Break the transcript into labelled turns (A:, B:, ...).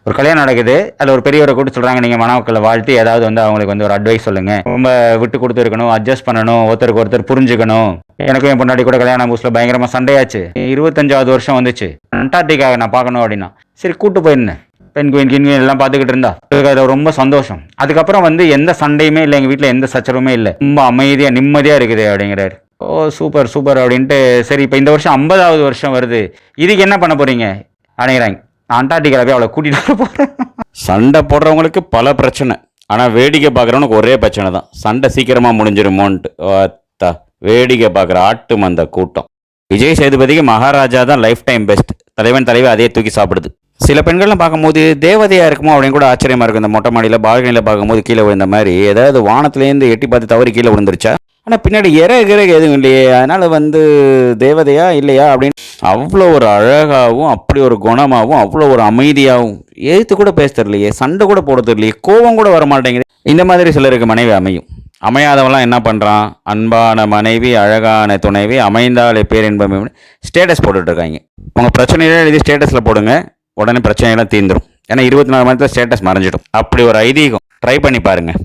A: ஒரு கல்யாணம் நடக்குது, அதில் ஒரு பெரியவரை கூப்பிட்டு சொல்கிறாங்க, நீங்கள் மணமக்களை வாழ்த்தி ஏதாவது வந்து அவங்களுக்கு வந்து ஒரு அட்வைஸ் சொல்லுங்கள், ரொம்ப விட்டு கொடுத்து இருக்கணும், அட்ஜஸ்ட் பண்ணணும், ஒருத்தருக்கு ஒருத்தர் புரிஞ்சுக்கணும். எனக்கும் என் பொண்டாட்டி கூட கல்யாணம் புதுசில் பயங்கரமாக சண்டையாச்சு. 25வது வருஷம் வந்துச்சு. அண்டார்டிகாவை நான் பார்க்கணும் அப்படின்னா சரி கூட்டு போயிருந்தேன். பெண்குயின் கின்குயின் எல்லாம் பார்த்துக்கிட்டு இருந்தா அது ரொம்ப சந்தோஷம். அதுக்கப்புறம் வந்து எந்த சண்டையுமே இல்லை, எங்கள் வீட்டில் எந்த சச்சரவுமே இல்லை, ரொம்ப அமைதியாக நிம்மதியாக இருக்குது அப்படிங்கிறாரு. ஓ சூப்பர் சூப்பர் அப்படின்ட்டு சரி இப்போ இந்த வருஷம் 50வது வருஷம் வருது, இதுக்கு என்ன பண்ண போறீங்க அப்படிங்கிறாங்க. நான் அண்டார்டிகாவில் போய் அவளை கூட்டிகிட்டு வர போகிறேன்.
B: சண்டை போடுறவங்களுக்கு பல பிரச்சனை, ஆனால் வேடிக்கை பார்க்குறவனுக்கு ஒரே பிரச்சனை தான், சண்டை சீக்கிரமாக முடிஞ்சிருமோன்ட்டு. வேடிக்கை பார்க்குற ஆட்டு மந்த கூட்டம். விஜய் சேதுபதிக்கு மகாராஜா தான் லைஃப் டைம் பெஸ்ட், தலைவன் தலைவி அதே தூக்கி சாப்பிடுது. சில பெண்கள்லாம் பார்க்கும்போது தேவதையாக இருக்குமோ அப்படின்னு கூட ஆச்சரியமாக இருக்கும். இந்த மொட்டை மாடியில் பால்கனியில் பார்க்கும்போது கீழே விழுந்த மாதிரி ஏதாவது வானத்துலேருந்து எட்டி பார்த்து தவறி கீழே விழுந்துருச்சா, ஆனால் பின்னாடி இறகு எதுவும் இல்லையே, அதனால் வந்து தேவதையா இல்லையா அப்படின்னு அவ்வளோ ஒரு அழகாகவும் அப்படி ஒரு குணமாகவும் அவ்வளோ ஒரு அமைதியாகவும் எழுத்து கூட பேச தெரியலையே, சண்டை கூட போட தெரியலையே, கோபம் கூட வர மாட்டேங்குது. இந்த மாதிரி சிலருக்கு மனைவி அமையும். அமையாதவெல்லாம் என்ன பண்ணுறான், அன்பான மனைவி அழகான துணைவி அமைந்தாலே பேரின்பம் ஸ்டேட்டஸ் போட்டுட்ருக்காங்க. உங்கள் பிரச்சனையில எழுதி ஸ்டேட்டஸில் போடுங்க, உடனே பிரச்சனையெல்லாம் தீர்ந்துடும். ஏன்னா 24 மணி நேரத்தில் ஸ்டேட்டஸ் மறைஞ்சிடும். அப்படி ஒரு ஐதீகம். ட்ரை பண்ணி பாருங்கள்.